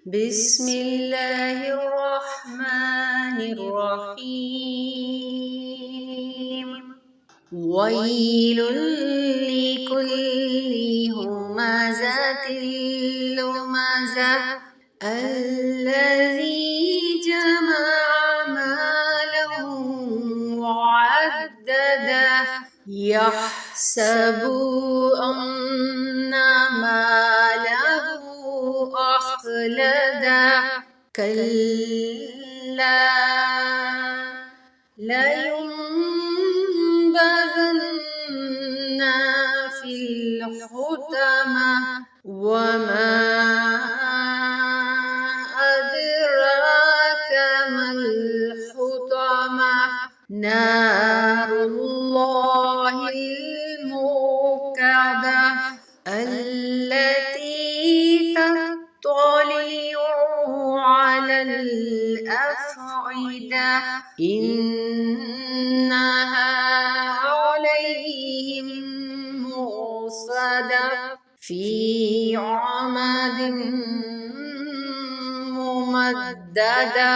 بسم الله الرحمن الرحيم. ويل لكل همزة لمزة الذي جمع مالا وعدده يحسب أن ماله أخلده كلا لينبذن في الحطمة وما أدراك ما الحطمة نار الله الموقدة التي تطلع على الأفئدة إنها عليهم مؤصدة في عمد ممددة.